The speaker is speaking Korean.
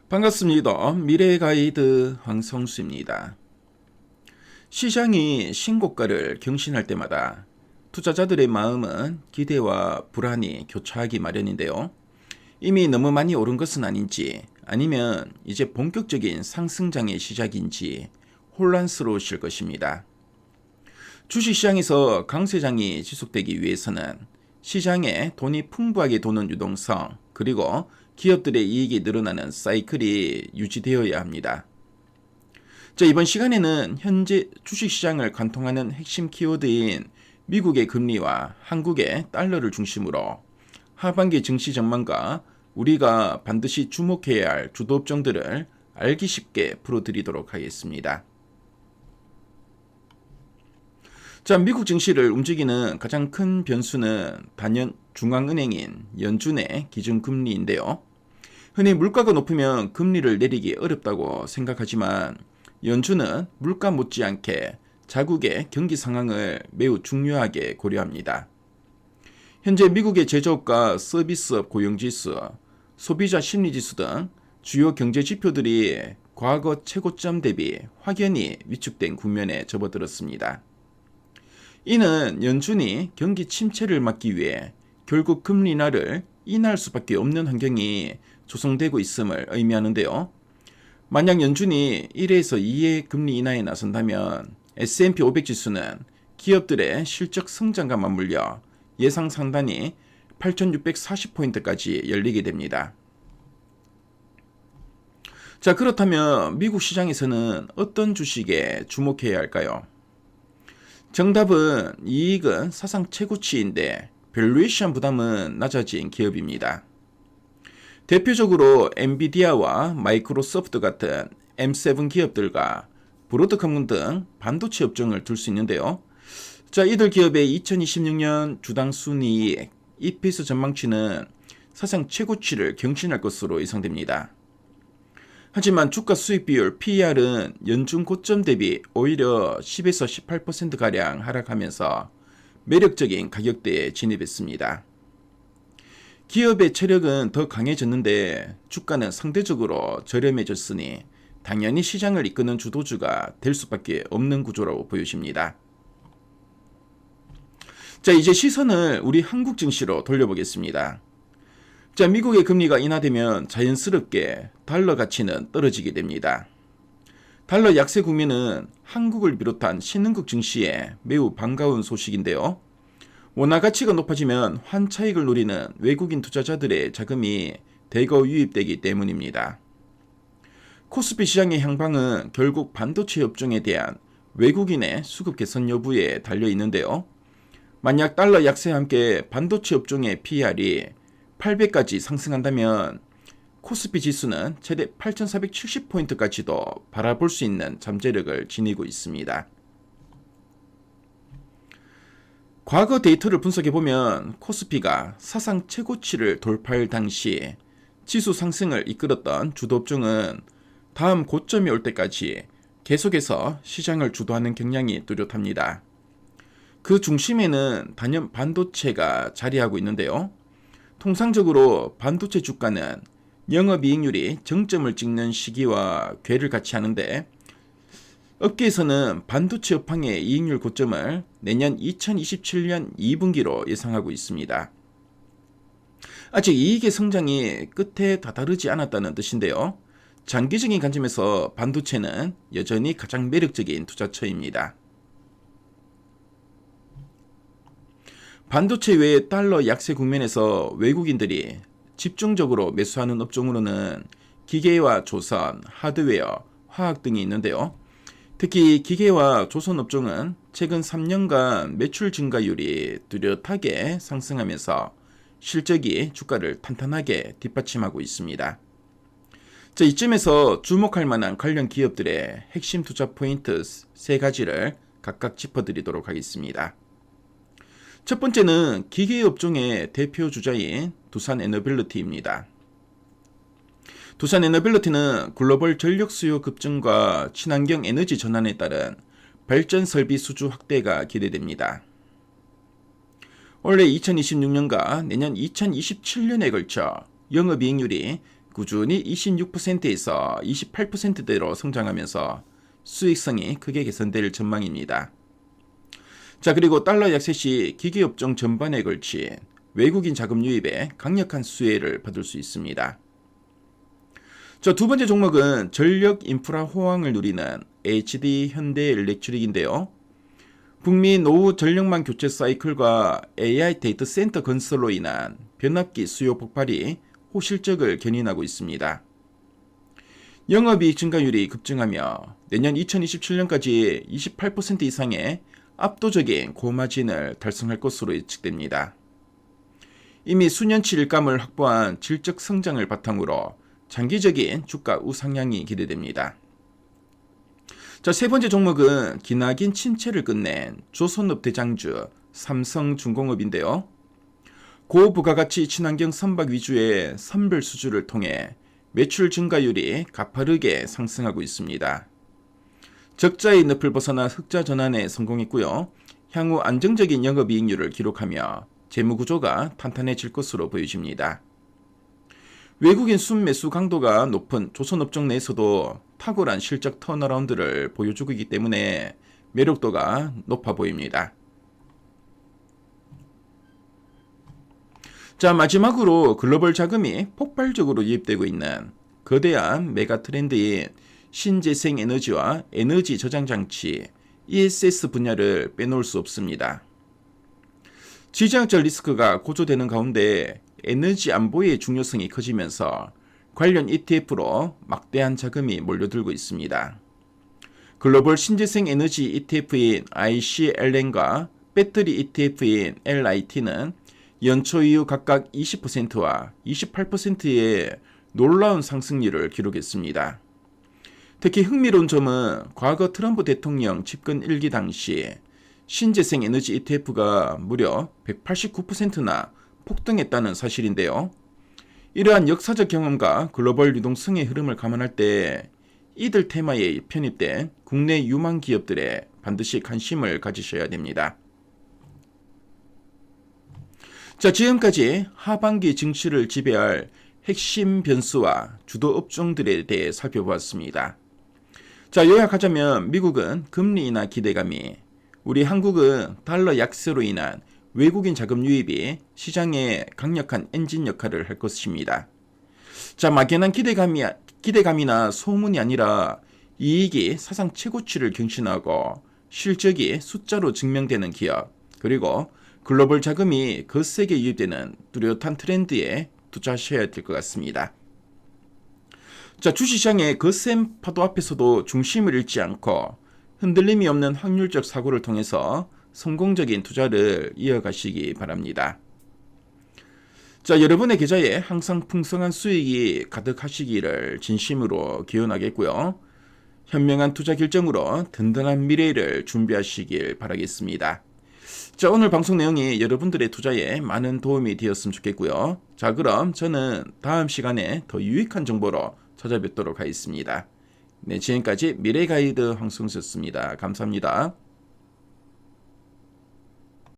반갑습니다. 미래 가이드 황성수입니다. 시장이 신고가를 경신할 때마다 투자자들의 마음은 기대와 불안이 교차하기 마련인데요. 이미 너무 많이 오른 것은 아닌지, 아니면 이제 본격적인 상승장의 시작인지 혼란스러우실 것입니다. 주식시장에서 강세장이 지속되기 위해서는 시장에 돈이 풍부하게 도는 유동성, 그리고 기업들의 이익이 늘어나는 사이클이 유지되어야 합니다. 자, 이번 시간에는 현재 주식시장을 관통하는 핵심 키워드인 미국의 금리와 한국의 달러를 중심으로 하반기 증시 전망과 우리가 반드시 주목해야 할 주도업종들을 알기 쉽게 풀어드리도록 하겠습니다. 자, 미국 증시를 움직이는 가장 큰 변수는 단연 중앙은행인 연준의 기준금리인데요. 흔히 물가가 높으면 금리를 내리기 어렵다고 생각하지만 연준은 물가 못지않게 자국의 경기 상황을 매우 중요하게 고려합니다. 현재 미국의 제조업과 서비스업 고용지수, 소비자 심리지수 등 주요 경제 지표들이 과거 최고점 대비 확연히 위축된 국면에 접어들었습니다. 이는 연준이 경기 침체를 막기 위해 결국 금리 인하를 인하할 수밖에 없는 환경이 조성되고 있음을 의미하는데요. 만약 연준이 1에서 2의 금리 인하에 나선다면 S&P 500 지수는 기업들의 실적 성장과 맞물려 예상 상단이 8,640포인트까지 열리게 됩니다. 자, 그렇다면 미국 시장에서는 어떤 주식에 주목해야 할까요? 정답은 이익은 사상 최고치인데 밸류에이션 부담은 낮아진 기업입니다. 대표적으로 엔비디아와 마이크로소프트 같은 M7 기업들과 브로드컴 등 반도체 업종을 들 수 있는데요. 자, 이들 기업의 2026년 주당 순이익, EPS 전망치는 사상 최고치를 경신할 것으로 예상됩니다. 하지만 주가 수익 비율 PER은 연중 고점 대비 오히려 10에서 18%가량 하락하면서 매력적인 가격대에 진입했습니다. 기업의 체력은 더 강해졌는데 주가는 상대적으로 저렴해졌으니 당연히 시장을 이끄는 주도주가 될 수밖에 없는 구조라고 보여집니다. 자, 이제 시선을 우리 한국 증시로 돌려보겠습니다. 자, 미국의 금리가 인하되면 자연스럽게 달러 가치는 떨어지게 됩니다. 달러 약세 국면은 한국을 비롯한 신흥국 증시에 매우 반가운 소식인데요. 원화 가치가 높아지면 환차익을 노리는 외국인 투자자들의 자금이 대거 유입되기 때문입니다. 코스피 시장의 향방은 결국 반도체 업종에 대한 외국인의 수급 개선 여부에 달려 있는데요. 만약 달러 약세와 함께 반도체 업종의 PER이 800까지 상승한다면 코스피 지수는 최대 8,470포인트까지도 바라볼 수 있는 잠재력을 지니고 있습니다. 과거 데이터를 분석해보면 코스피가 사상 최고치를 돌파할 당시 지수 상승을 이끌었던 주도업종은 다음 고점이 올 때까지 계속해서 시장을 주도하는 경향이 뚜렷합니다. 그 중심에는 단연 반도체가 자리하고 있는데요. 통상적으로 반도체 주가는 영업이익률이 정점을 찍는 시기와 궤를 같이 하는데 업계에서는 반도체 업황의 이익률 고점을 내년 2027년 2분기로 예상하고 있습니다. 아직 이익의 성장이 끝에 다다르지 않았다는 뜻인데요. 장기적인 관점에서 반도체는 여전히 가장 매력적인 투자처입니다. 반도체 외의 달러 약세 국면에서 외국인들이 집중적으로 매수하는 업종으로는 기계와 조선, 하드웨어, 화학 등이 있는데요. 특히 기계와 조선 업종은 최근 3년간 매출 증가율이 뚜렷하게 상승하면서 실적이 주가를 탄탄하게 뒷받침하고 있습니다. 자, 이쯤에서 주목할 만한 관련 기업들의 핵심 투자 포인트 3가지를 각각 짚어드리도록 하겠습니다. 첫 번째는 기계업종의 대표 주자인 두산에너빌리티입니다. 두산에너빌리티는 글로벌 전력 수요 급증과 친환경 에너지 전환에 따른 발전 설비 수주 확대가 기대됩니다. 올해 2026년과 내년 2027년에 걸쳐 영업이익률이 꾸준히 26%에서 28%대로 성장하면서 수익성이 크게 개선될 전망입니다. 자, 그리고 달러 약세 시 기계업종 전반에 걸친 외국인 자금 유입에 강력한 수혜를 받을 수 있습니다. 자, 두 번째 종목은 전력 인프라 호황을 누리는 HD 현대엘렉트릭인데요. 북미 노후 전력망 교체 사이클과 AI 데이터 센터 건설로 인한 변압기 수요 폭발이 호실적을 견인하고 있습니다. 영업이익 증가율이 급증하며 내년 2027년까지 28% 이상의 압도적인 고마진을 달성할 것으로 예측됩니다. 이미 수년치 일감을 확보한 질적 성장을 바탕으로 장기적인 주가 우상향이 기대됩니다. 자, 세 번째 종목은 기나긴 침체를 끝낸 조선업 대장주 삼성중공업인데요. 고부가가치 친환경 선박 위주의 선별 수주를 통해 매출 증가율이 가파르게 상승하고 있습니다. 적자의 늪을 벗어나 흑자 전환에 성공했고요. 향후 안정적인 영업이익률을 기록하며 재무구조가 탄탄해질 것으로 보여집니다. 외국인 순매수 강도가 높은 조선업종 내에서도 탁월한 실적 턴어라운드를 보여주고 있기 때문에 매력도가 높아 보입니다. 자, 마지막으로 글로벌 자금이 폭발적으로 유입되고 있는 거대한 메가 트렌드인 신재생 에너지와 에너지 저장 장치 ESS 분야를 빼놓을 수 없습니다. 지정학적 리스크가 고조되는 가운데 에너지 안보의 중요성이 커지면서 관련 ETF로 막대한 자금이 몰려들고 있습니다. 글로벌 신재생 에너지 ETF인 ICLN과 배터리 ETF인 LIT는 연초 이후 각각 20%와 28%의 놀라운 상승률을 기록했습니다. 특히 흥미로운 점은 과거 트럼프 대통령 집권 1기 당시 신재생 에너지 ETF가 무려 189%나 폭등했다는 사실인데요. 이러한 역사적 경험과 글로벌 유동성의 흐름을 감안할 때 이들 테마에 편입된 국내 유망 기업들에 반드시 관심을 가지셔야 됩니다. 자, 지금까지 하반기 증시를 지배할 핵심 변수와 주도 업종들에 대해 살펴보았습니다. 자, 요약하자면 미국은 금리 인하 기대감이, 우리 한국은 달러 약세로 인한 외국인 자금 유입이 시장의 강력한 엔진 역할을 할 것입니다. 자, 막연한 기대감이나 소문이 아니라 이익이 사상 최고치를 경신하고 실적이 숫자로 증명되는 기업, 그리고 글로벌 자금이 거세게 유입되는 뚜렷한 트렌드에 투자하셔야 될 것 같습니다. 자, 주식시장의 거센 파도 앞에서도 중심을 잃지 않고 흔들림이 없는 확률적 사고를 통해서 성공적인 투자를 이어가시기 바랍니다. 자, 여러분의 계좌에 항상 풍성한 수익이 가득하시기를 진심으로 기원하겠고요. 현명한 투자 결정으로 든든한 미래를 준비하시길 바라겠습니다. 자, 오늘 방송 내용이 여러분들의 투자에 많은 도움이 되었으면 좋겠고요. 자, 그럼 저는 다음 시간에 더 유익한 정보로 찾아뵙도록 하겠습니다. 네, 지금까지 미래가이드 황승수였습니다. 감사합니다.